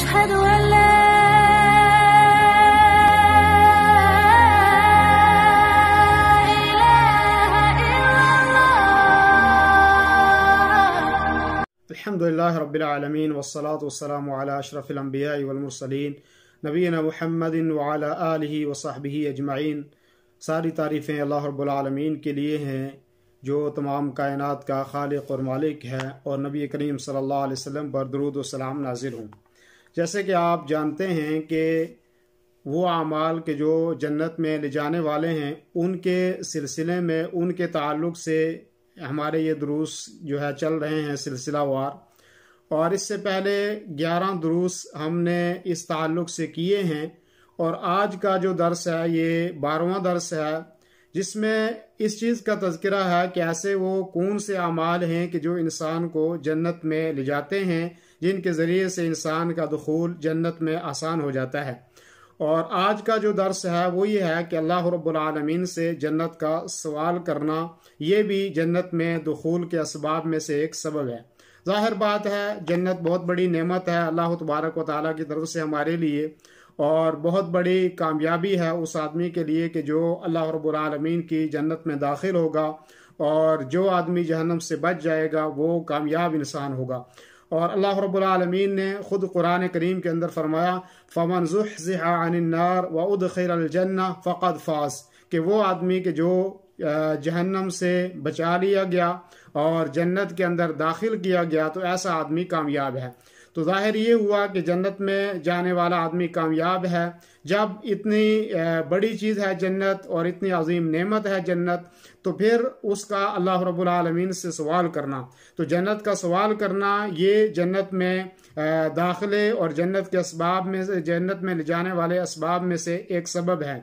أشهد أن لا الحمدللہ رب العالمین والصلاة والسلام علی اشرف الانبیاء والمرسلین نبینا محمد وعلی آلہ وصحبہ اجمعین۔ ساری تعریفیں اللہ رب العالمین کے لیے ہیں جو تمام کائنات کا خالق اور مالک ہے، اور نبی کریم صلی اللہ علیہ وسلم پر درود و سلام نازل ہوں۔ جیسے کہ آپ جانتے ہیں کہ وہ اعمال کے جو جنت میں لے جانے والے ہیں، ان کے سلسلے میں ان کے تعلق سے ہمارے یہ دروس جو ہے چل رہے ہیں سلسلہ وار، اور اس سے پہلے 11 دروس ہم نے اس تعلق سے کیے ہیں، اور آج کا جو درس ہے یہ 12واں درس ہے، جس میں اس چیز کا تذکرہ ہے کہ ایسے وہ کون سے اعمال ہیں کہ جو انسان کو جنت میں لے جاتے ہیں، جن کے ذریعے سے انسان کا دخول جنت میں آسان ہو جاتا ہے۔ اور آج کا جو درس ہے وہ یہ ہے کہ اللہ رب العالمین سے جنت کا سوال کرنا، یہ بھی جنت میں دخول کے اسباب میں سے ایک سبب ہے۔ ظاہر بات ہے جنت بہت بڑی نعمت ہے اللہ تبارک و تعالیٰ کی طرف سے ہمارے لیے، اور بہت بڑی کامیابی ہے اس آدمی کے لیے کہ جو اللہ رب العالمین کی جنت میں داخل ہوگا، اور جو آدمی جہنم سے بچ جائے گا وہ کامیاب انسان ہوگا۔ اور اللہ رب العالمین نے خود قرآن کریم کے اندر فرمایا فَمَنْ زُحْزِحَ عَنِ النَّارِ وَأُدْخِلَ الْجَنَّةَ فَقَدْ فَازَ، کہ وہ آدمی کہ جو جہنم سے بچا لیا گیا اور جنت کے اندر داخل کیا گیا تو ایسا آدمی کامیاب ہے۔ تو ظاہر یہ ہوا کہ جنت میں جانے والا آدمی کامیاب ہے۔ جب اتنی بڑی چیز ہے جنت اور اتنی عظیم نعمت ہے جنت، تو پھر اس کا اللہ رب العالمین سے سوال کرنا، تو جنت کا سوال کرنا یہ جنت میں داخلے اور جنت کے اسباب میں سے، جنت میں لے جانے والے اسباب میں سے ایک سبب ہے۔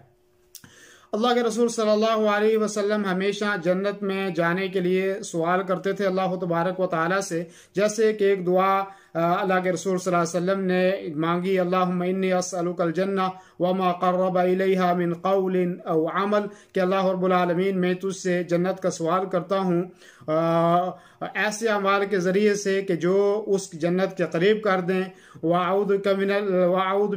اللہ کے رسول صلی اللہ علیہ وسلم ہمیشہ جنت میں جانے کے لیے سوال کرتے تھے اللہ تبارک و تعالیٰ سے، جیسے کہ ایک دعا اللہ کے رسول صلی اللہ علیہ وسلم نے مانگی اللہم انی اسألک الجنہ وما قرب الیہا من قول او عمل، کہ اللہ رب العالمین میں تجھ سے جنت کا سوال کرتا ہوں ایسے اعمال کے ذریعے سے کہ جو اس جنت کے قریب کر دیں، وَأَعُوذُ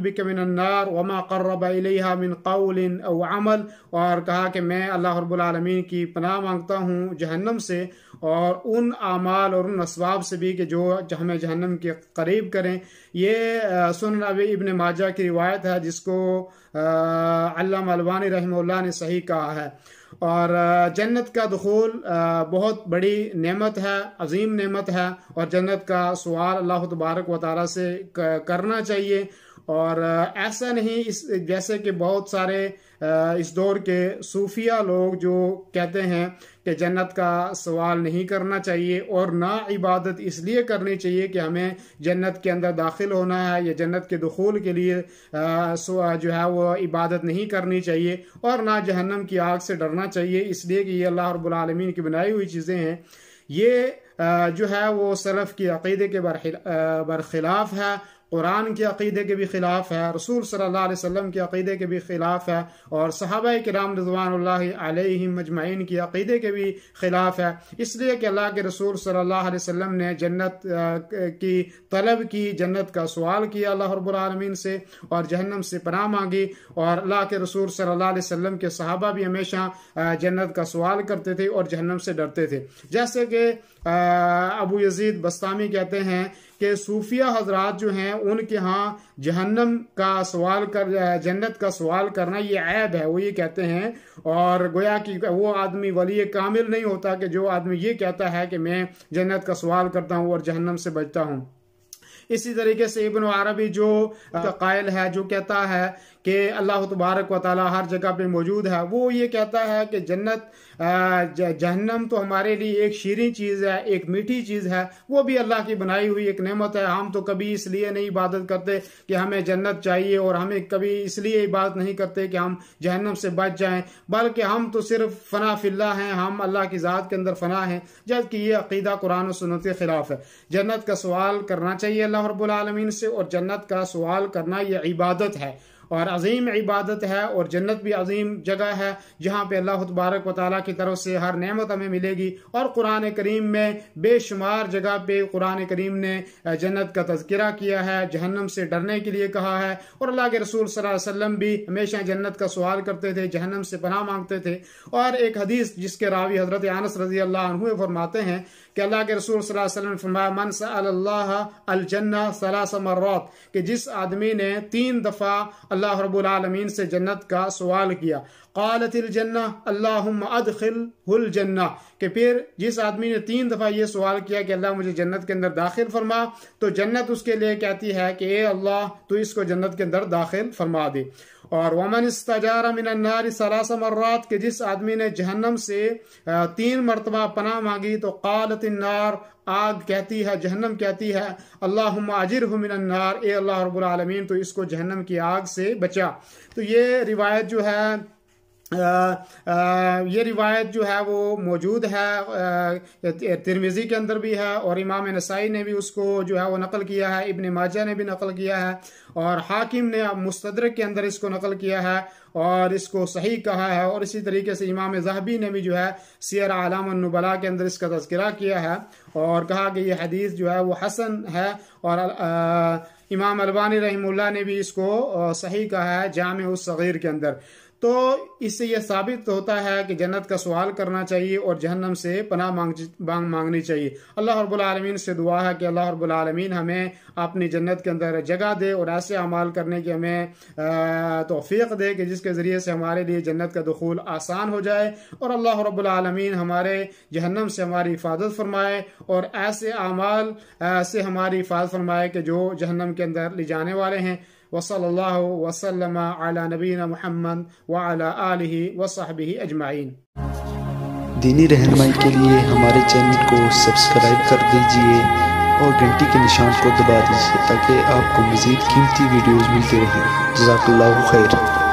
بِكَ مِنَ النَّارِ وَمَا قَرَّبَ إِلَيْهَا مِنْ قَوْلٍ أَوْ عَمَلٍ، اور کہا کہ میں اللہ رب العالمین کی پناہ مانگتا ہوں جہنم سے اور ان اعمال اور ان اسباب سے بھی کہ جو ہمیں جہنم کے قریب کریں۔ یہ سنن ابن ماجہ کی روایت ہے جس کو علامہ البانی رحمہ اللہ نے صحیح کہا ہے۔ اور جنت کا دخول بہت بڑی نعمت ہے، عظیم نعمت ہے، اور جنت کا سوال اللہ تبارک و تعالیٰ سے کرنا چاہیے۔ اور ایسا نہیں جیسے کہ بہت سارے اس دور کے صوفیہ لوگ جو کہتے ہیں کہ جنت کا سوال نہیں کرنا چاہیے، اور نہ عبادت اس لیے کرنی چاہیے کہ ہمیں جنت کے اندر داخل ہونا ہے یا جنت کے دخول کے لیے جو ہے وہ عبادت نہیں کرنی چاہیے، اور نہ جہنم کی آگ سے ڈرنا چاہیے، اس لیے کہ یہ اللہ رب العالمین کی بنائی ہوئی چیزیں ہیں۔ یہ جو ہے وہ سلف کی عقیدے کے برخلاف ہے، قرآن کے عقیدے کے بھی خلاف ہے، رسول صلی اللہ علیہ وسلم کے عقیدے کے بھی خلاف ہے، اور صحابہ کرام رضوان اللہ علیہم مجمعین کی عقیدے کے بھی خلاف ہے، اس لیے کہ اللہ کے رسول صلی اللہ علیہ وسلم نے جنت کی طلب کی، جنت کا سوال کیا اللہ رب العالمین سے، اور جہنم سے پناہ مانگی، اور اللہ کے رسول صلی اللہ علیہ وسلم کے صحابہ بھی ہمیشہ جنت کا سوال کرتے تھے اور جہنم سے ڈرتے تھے۔ جیسے کہ ابو یزید بستامی کہتے ہیں کہ صوفیہ حضرات جو ہیں ان کے ہاں جہنم کا سوال جنت کا سوال کرنا یہ عیب ہے، وہ یہ کہتے ہیں، اور گویا کہ وہ آدمی ولی کامل نہیں ہوتا کہ جو آدمی یہ کہتا ہے کہ میں جنت کا سوال کرتا ہوں اور جہنم سے بچتا ہوں۔ اسی طریقے سے ابن عربی جو قائل ہے، جو کہتا ہے کہ اللہ تبارک و تعالیٰ ہر جگہ پہ موجود ہے، وہ یہ کہتا ہے کہ جہنم تو ہمارے لیے ایک شیریں چیز ہے، ایک میٹھی چیز ہے، وہ بھی اللہ کی بنائی ہوئی ایک نعمت ہے۔ ہم تو کبھی اس لیے نہیں عبادت کرتے کہ ہمیں جنت چاہیے، اور ہمیں کبھی اس لیے عبادت نہیں کرتے کہ ہم جہنم سے بچ جائیں، بلکہ ہم تو صرف فنا فی اللہ ہیں، ہم اللہ کی ذات کے اندر فنا ہیں، جبکہ یہ عقیدہ قرآن و سنت کے خلاف ہے۔ جنت کا سوال کرنا چاہیے اللہ رب العالمین سے، اور جنت کا سوال کرنا یہ عبادت ہے، اور عظیم عبادت ہے، اور جنت بھی عظیم جگہ ہے جہاں پہ اللہ تبارک و تعالیٰ کی طرف سے ہر نعمت ہمیں ملے گی۔ اور قرآن کریم میں بے شمار جگہ پہ قرآن کریم نے جنت کا تذکرہ کیا ہے، جہنم سے ڈرنے کے لیے کہا ہے، اور اللہ کے رسول صلی اللہ علیہ وسلم بھی ہمیشہ جنت کا سوال کرتے تھے، جہنم سے پناہ مانگتے تھے۔ اور ایک حدیث جس کے راوی حضرت انس رضی اللہ عنہ فرماتے ہیں کہ اللہ کے رسول صلی اللہ علیہ وسلم نے فرمایا من سأل اللہ الجنہ 3 مرات، کہ جس آدمی نے 3 دفعہ اللہ رب العالمین سے جنت کا سوال کیا، قالت الجنہ اللہم ادخلہ الجنہ، کہ پھر جس آدمی نے 3 دفعہ یہ سوال کیا کہ اللہ مجھے جنت کے اندر داخل فرما، تو جنت اس کے لیے کہتی ہے کہ اے اللہ تو اس کو جنت کے اندر داخل فرما دے۔ اور ومن استجار من النار 3 مرات، کہ جس آدمی نے جہنم سے 3 مرتبہ پناہ مانگی، تو قالت النار، آگ کہتی ہے، جہنم کہتی ہے اللہم اجرہ من النار، اے اللہ رب العالمین تو اس کو جہنم کی آگ سے بچا۔ تو یہ روایت جو ہے وہ موجود ہے، ترمذی کے اندر بھی ہے، اور امام نسائی نے بھی اس کو جو ہے وہ نقل کیا ہے، ابن ماجہ نے بھی نقل کیا ہے، اور حاکم نے مستدرک کے اندر اس کو نقل کیا ہے اور اس کو صحیح کہا ہے، اور اسی طریقے سے امام ذہبی نے بھی جو ہے سیر اعلام النبلاء کے اندر اس کا تذکرہ کیا ہے اور کہا کہ یہ حدیث جو ہے وہ حسن ہے، اور امام البانی رحمہ اللہ نے بھی اس کو صحیح کہا ہے جامع الصغیر کے اندر۔ تو اس سے یہ ثابت ہوتا ہے کہ جنت کا سوال کرنا چاہیے اور جہنم سے پناہ مانگنی چاہیے۔ اللہ رب العالمین سے دعا ہے کہ اللہ رب العالمین ہمیں اپنی جنت کے اندر جگہ دے اور ایسے اعمال کرنے کی ہمیں توفیق دے کہ جس کے ذریعے سے ہمارے لیے جنت کا دخول آسان ہو جائے، اور اللہ رب العالمین ہمارے جہنم سے ہماری حفاظت فرمائے اور ایسے اعمال سے ہماری حفاظت فرمائے کہ جو جہنم کے اندر لے جانے والے ہیں۔ وصلی اللہ وسلم علی نبینا محمد وعلی آلہ وصحبہ اجمعین۔ دینی رہنمائی کے لیے ہمارے چینل کو سبسکرائب کر دیجئے اور گھنٹی کے نشان کو دبا دیجئے تاکہ آپ کو مزید قیمتی ویڈیوز ملتے رہیں۔ جزاک اللہ خیر۔